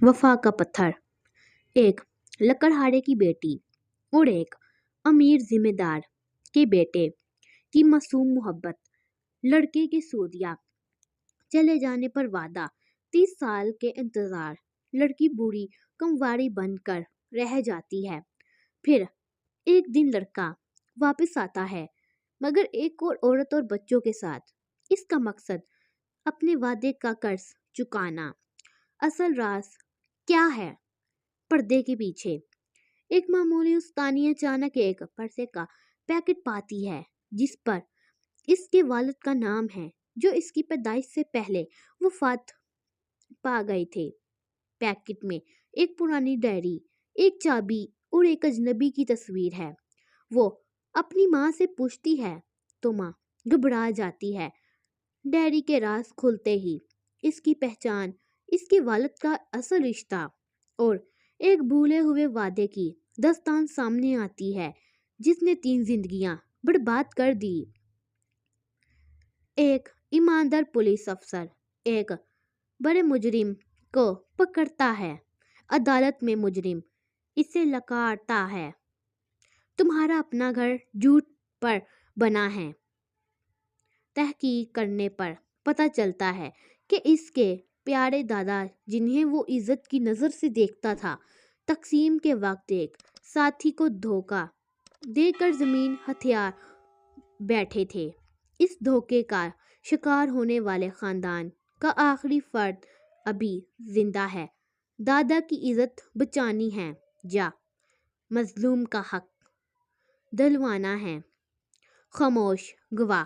वफा का पत्थर। एक लकड़हारे की बेटी और एक अमीर जिम्मेदार के बेटे की मासूम मोहब्बत। लड़के के सूदिया चले जाने पर वादा, 30 साल के इंतजार। लड़की बूढ़ी कमवारी बनकर रह जाती है। फिर एक दिन लड़का वापस आता है, मगर एक और औरत और बच्चों के साथ। इसका मकसद अपने वादे का कर्ज चुकाना। असल राज क्या है पर्दे के पीछे? एक मामूली उस्तानी अचानक एक परसे का पैकेट पाती है जिस पर इसके वालिद का नाम है, जो इसकी पैदाइश से पहले वफात पा गए थे। पैकेट में एक पुरानी डायरी, एक चाबी और एक अजनबी की तस्वीर है। वो अपनी माँ से पूछती है तो माँ घबरा जाती है। डायरी के राज खुलते ही इसकी पहचान, इसके वालिद का असल रिश्ता और एक भूले हुए वादे की दास्तान सामने आती है जिसने 3 जिंदगियां बर्बाद कर दी। एक ईमानदार पुलिस अफसर एक बड़े मुजरिम को पकड़ता है। अदालत में मुजरिम इसे लकारता है, तुम्हारा अपना घर झूठ पर बना है। तहकीक करने पर पता चलता है कि इसके प्यारे दादा, जिन्हें वो इज्जत की नज़र से देखता था, तकसीम के वक्त एक साथी को धोखा देकर ज़मीन हथियार बैठे थे। इस धोखे का शिकार होने वाले ख़ानदान का आखिरी फर्द अभी जिंदा है। दादा की इज्जत बचानी है या मजलूम का हक दिलवाना है? खामोश गवाह।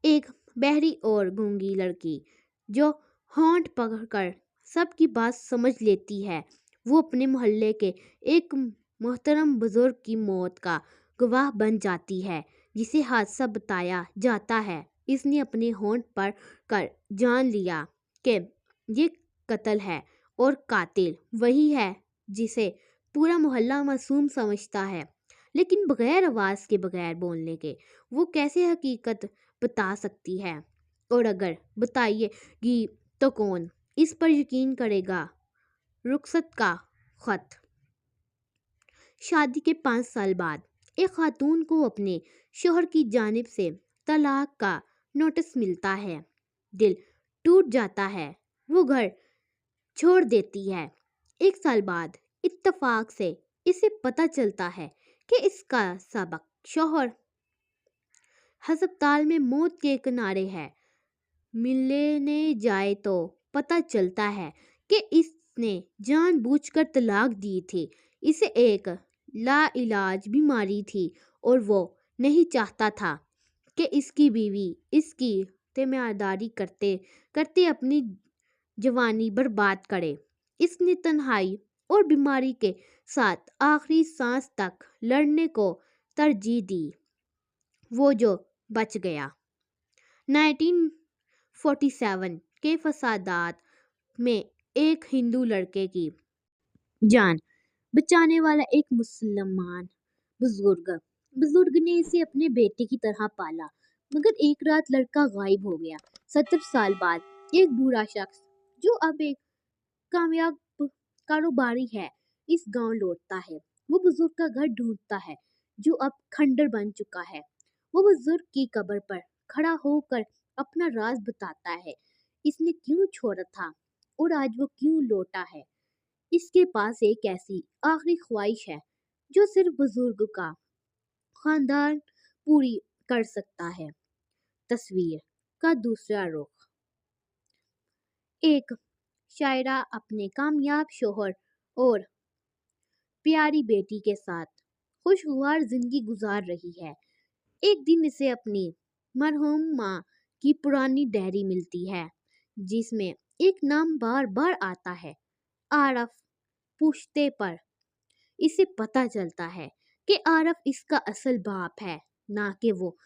एक बहरी और गूंगी लड़की जो होंठ पकड़कर सबकी बात समझ लेती है। वो अपने मोहल्ले के एक मोहतरम बुजुर्ग की मौत का गवाह बन जाती है, जिसे हादसा बताया जाता है। इसने अपने होंठ पर कर जान लिया कि ये कत्ल है और कातिल वही है जिसे पूरा मोहल्ला मासूम समझता है। लेकिन बगैर आवाज़ के, बगैर बोलने के, वो कैसे हकीकत बता सकती है? और अगर बताइएगी तो कौन इस पर यकीन करेगा? रुखसत का खत। शादी के 5 साल बाद एक खातून को अपने शोहर की जानिब से तलाक का नोटिस मिलता है। दिल टूट जाता है। वो घर छोड़ देती है। 1 साल बाद इत्तेफाक से इसे पता चलता है कि इसका सबक शोहर हस्पताल में मौत के किनारे है। मिलने जाए तो पता चलता है कि इसने जानबूझकर तलाक दी थी। इसे एक लाइलाज बीमारी थी और वो नहीं चाहता था कि इसकी बीवी इसकी तीमारदारी करते करते अपनी जवानी बर्बाद करे। इसने तन्हाई और बीमारी के साथ आखिरी सांस तक लड़ने को तरजीह दी। वो जो बच गया। 1947 के फसादात में एक हिंदू लड़के की जान बचाने वाला एक मुसलमान बुजुर्ग ने इसे अपने बेटे की तरह पाला, मगर एक रात लड़का गायब हो गया। 70 साल बाद एक बूढ़ा शख्स जो अब एक कामयाब कारोबारी है इस गांव लौटता है। वो बुजुर्ग का घर ढूंढता है जो अब खंडर बन चुका है। वो बुजुर्ग की कब्र पर खड़ा होकर अपना राज बताता है। इसने क्यों छोड़ा था और आज वो क्यों लौटा है। इसके पास एक ऐसी आखिरी ख्वाहिश है जो सिर्फ बुजुर्ग का खानदान पूरी कर सकता है। तस्वीर का दूसरा रुख। एक शायरा अपने कामयाब शोहर और प्यारी बेटी के साथ खुशगवार जिंदगी गुजार रही है। एक दिन इसे अपनी मरहूम माँ की पुरानी डायरी मिलती है जिसमें एक नाम बार बार आता है, आरफ। पूछते पर इसे पता चलता है कि आरफ इसका असल बाप है, ना कि वो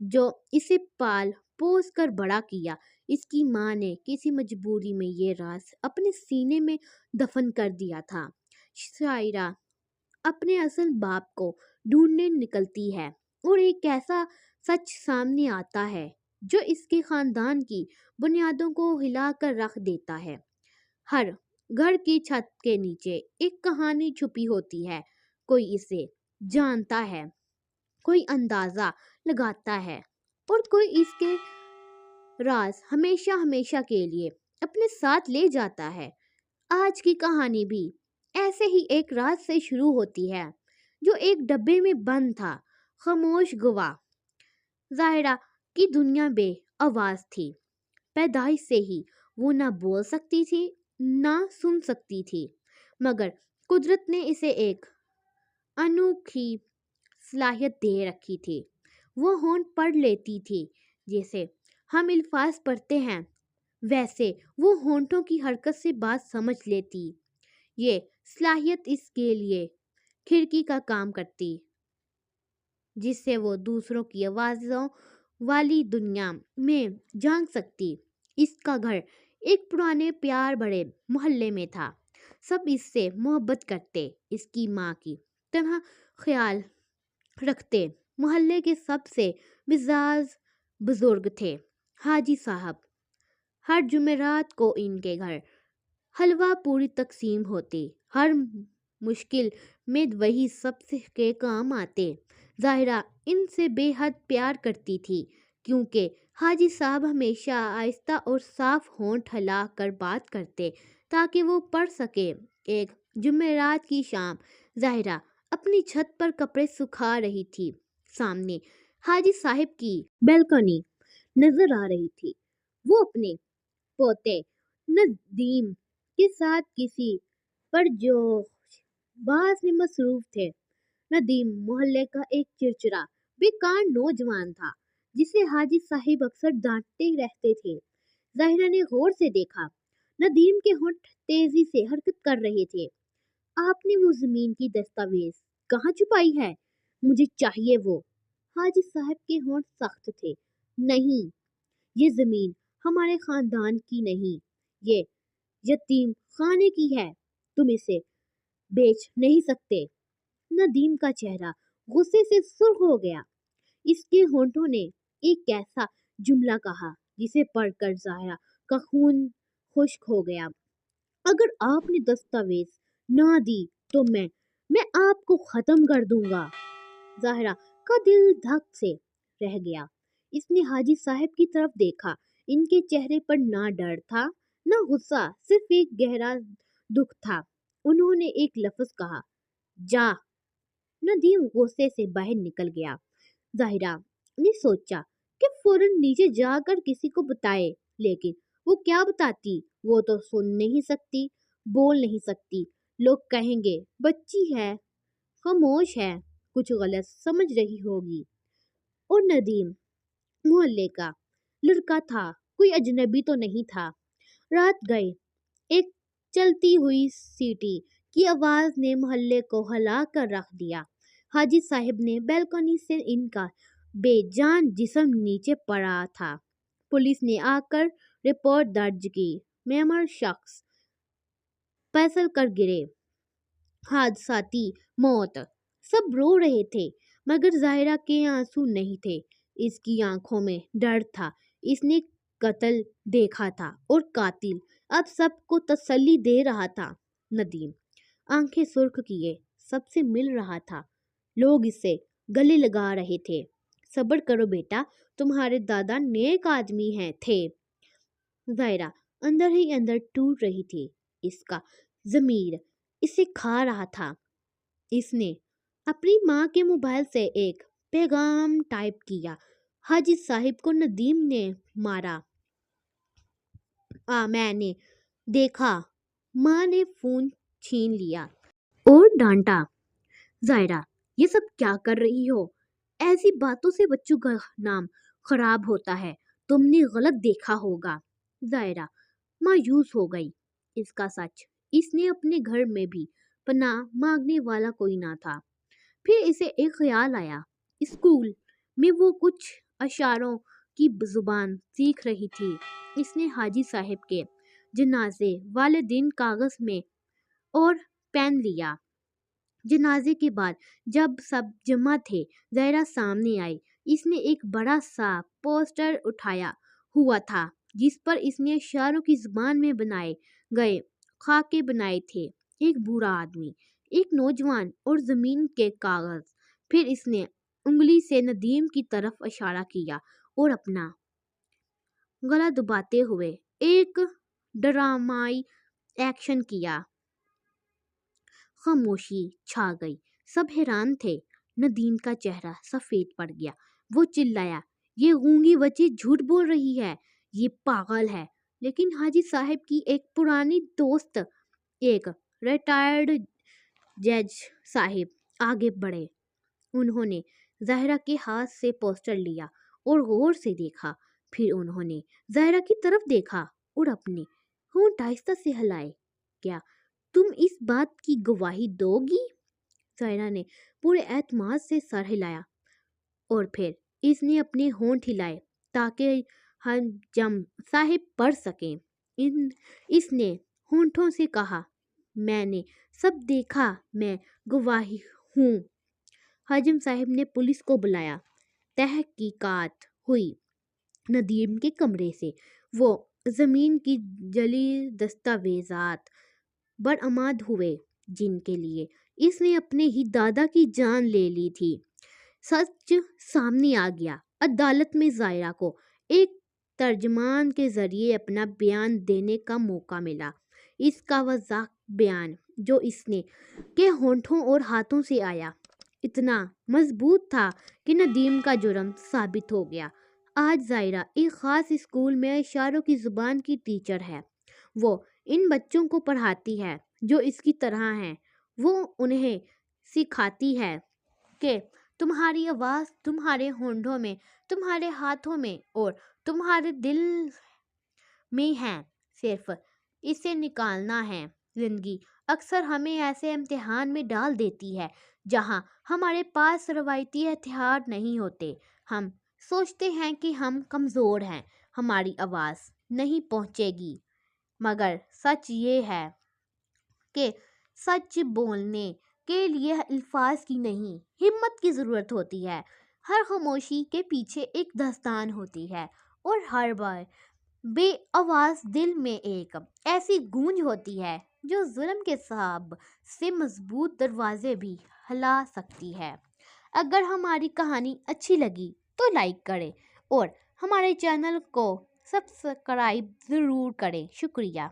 जो इसे पाल पोस कर बड़ा किया। इसकी माँ ने किसी मजबूरी में ये राज अपने सीने में दफन कर दिया था। शायरा अपने असल बाप को ढूंढने निकलती है और एक ऐसा सच सामने आता है जो इसके खानदान की बुनियादों को हिला कर रख देता है। हर घर की छत के नीचे एक कहानी छुपी होती है। कोई इसे जानता है, कोई अंदाजा लगाता है और कोई इसके राज हमेशा हमेशा के लिए अपने साथ ले जाता है। आज की कहानी भी ऐसे ही एक राज से शुरू होती है जो एक डब्बे में बंद था। खामोश गवाह। जाहिरा की दुनिया बे आवाज थी। पैदाइश से ही वो ना बोल सकती थी, ना सुन सकती थी, मगर कुदरत ने इसे एक अनोखी सलाहियत दे रखी थी। वो होंठ पढ़ लेती थी। जैसे हम अल्फाज पढ़ते हैं, वैसे वो होंठों की हरकत से बात समझ लेती। ये सलाहियत इसके लिए खिड़की का काम करती, जिससे वो दूसरों की आवाज़ों वाली दुनिया में झांक सकती। इसका घर एक पुराने प्यार बड़े मोहल्ले में था। सब इससे मोहब्बत करते, इसकी माँ की तरह ख्याल रखते। मोहल्ले के सबसे मिजाज बुजुर्ग थे हाजी साहब। हर जुमेरात को इनके घर हलवा पूरी तकसीम होती। हर मुश्किल में वही सबसे के काम आते। जाहिरा इनसे बेहद प्यार करती थी, क्योंकि हाजी साहब हमेशा आहिस्ता और साफ होंठ हिला कर बात करते ताकि वो पढ़ सके। एक जुमेरात की शाम जाहिरा अपनी छत पर कपड़े सुखा रही थी। सामने हाजी साहब की बैल्कनी नजर आ रही थी। वो अपने पोते नदीम के साथ किसी परजोश बहस में मसरूफ थे। नदीम मोहल्ले का एक चिड़चिड़ा बेकार नौजवान था, जिसे हाजी साहिब अक्सर डांटते रहते थे। जाहिरा ने गौर से देखा। नदीम के होंठ तेजी से हरकत कर रहे थे। आपने वो जमीन की दस्तावेज कहाँ छुपाई है? मुझे चाहिए वो। हाजी साहब के होंठ सख्त थे। नहीं, ये जमीन हमारे खानदान की नहीं, ये यतीम खाने की है। तुम इसे बेच नहीं सकते। नदीम का चेहरा गुस्से से सुर्ख हो गया। इसके होंठों ने एक ऐसा जुमला कहा जिसे पढ़कर जाहिरा का खून खुश्क हो गया। अगर आपने दस्तावेज ना दी तो मैं आपको खत्म कर दूंगा। जाहिरा का दिल धक से रह गया। इसने हाजी साहब की तरफ देखा। इनके चेहरे पर ना डर था, ना गुस्सा, सिर्फ एक गहरा दुख था। उन्होंने एक लफ्ज कहा, जा। नदीम गुस्से से बाहर निकल गया। जाहिरा ने सोचा कि फौरन नीचे जाकर किसी को बताए, लेकिन वो क्या बताती? वो तो सुन नहीं सकती, बोल नहीं सकती। लोग कहेंगे बच्ची है, खामोश है, कुछ गलत समझ रही होगी। और नदीम मोहल्ले का लड़का था, कोई अजनबी तो नहीं था। रात गए। एक चलती हुई सीटी की आवाज ने मोहल्ले को हिला कर रख दिया। हाजी साहब ने बैल्कनी से इनका बेजान जिस्म नीचे पड़ा था। पुलिस ने आकर रिपोर्ट दर्ज की। मेमर शख्स पैसल कर गिरे, हादसाती मौत। सब रो रहे थे, मगर जाहिरा के आंसू नहीं थे। इसकी आंखों में डर था। इसने कत्ल देखा था और कातिल अब सबको तसल्ली दे रहा था। नदीम आंखें सुर्ख किए सबसे मिल रहा था। लोग इसे गले लगा रहे थे। सब्र करो बेटा, तुम्हारे दादा नेक आदमी हैं थे। जायरा अंदर ही अंदर टूट रही थी। इसका जमीर इसे खा रहा था। इसने अपनी माँ के मोबाइल से एक पैगाम टाइप किया। हाजी साहिब को नदीम ने मारा। मैंने देखा। माँ ने फोन छीन लिया और डांटा। जायरा, ये सब क्या कर रही हो? ऐसी बातों से बच्चों का नाम खराब होता है। तुमने गलत देखा होगा। जायरा मायूस हो गई। इसका सच, इसने अपने घर में भी पनाह मांगने वाला कोई ना था। फिर इसे एक ख्याल आया। स्कूल में वो कुछ अशारों की जुबान सीख रही थी। इसने हाजी साहब के जनाजे वाले दिन कागज में और पेन लिया। जनाजे के बाद जब सब जमा थे, जायरा सामने आई। इसने एक बड़ा सा पोस्टर उठाया हुआ था, जिस पर इसने इशारों की जुबान में बनाए गए खाके बनाए थे, एक बूढ़ा आदमी, एक नौजवान और जमीन के कागज। फिर इसने उंगली से नदीम की तरफ इशारा किया और अपना गला दबाते हुए एक ड्रामाई एक्शन किया। खामोशी छा गई। सब हैरान थे। नदीम का चेहरा सफेद पड़ गया। वो चिल्लाया, ये गूंगी बच्ची झूठ बोल रही है, ये पागल है। लेकिन हाजी साहब की एक पुरानी दोस्त, एक रिटायर्ड जज साहिब आगे बढ़े। उन्होंने ज़ाहिरा के हाथ से पोस्टर लिया और गौर से देखा। फिर उन्होंने ज़ाहिरा की तरफ देखा और अपने होंठ आहिस्ता से हिलाए। क्या तुम इस बात की गवाही दोगी? ज़ाहिरा ने पूरे एतमाद से सर हिलाया और फिर इसने अपने होंठ हिलाए ताकि हजम साहिब पढ़ सकें। इसने होंठों से कहा, मैंने सब देखा, मैं गवाही हूँ। हाजिम साहब ने पुलिस को बुलाया। तहकीकात हुई। नदीम के कमरे से वो ज़मीन की जली दस्तावेज़ात बरामद हुए जिनके लिए इसने अपने ही दादा की जान ले ली थी। सच सामने आ गया। अदालत में ज़ाहिरा को एक तर्जमान के ज़रिए अपना बयान देने का मौका मिला। इसका वज़ाह बयान जो इसने के होंठों और हाथों से आया इतना मजबूत था कि नदीम का जुर्म साबित हो गया। आज ज़ाहिरा एक ख़ास स्कूल में इशारों की ज़ुबान की टीचर है। वो इन बच्चों को पढ़ाती है जो इसकी तरह हैं। वो उन्हें सिखाती है कि तुम्हारी आवाज़ तुम्हारे होंठों में, तुम्हारे हाथों में और तुम्हारे दिल में है। सिर्फ इसे निकालना है। ज़िंदगी अक्सर हमें ऐसे इम्तिहान में डाल देती है जहां हमारे पास रवायती हथियार नहीं होते। हम सोचते हैं कि हम कमज़ोर हैं, हमारी आवाज़ नहीं पहुंचेगी। मगर सच ये है कि सच बोलने के लिए अल्फाज की नहीं, हिम्मत की ज़रूरत होती है। हर खामोशी के पीछे एक दास्तान होती है और हर बार बे आवाज़ दिल में एक ऐसी गूंज होती है जो जुल्म के साब से मजबूत दरवाजे भी हिला सकती है। अगर हमारी कहानी अच्छी लगी तो लाइक करें और हमारे चैनल को सब्सक्राइब ज़रूर करें। शुक्रिया।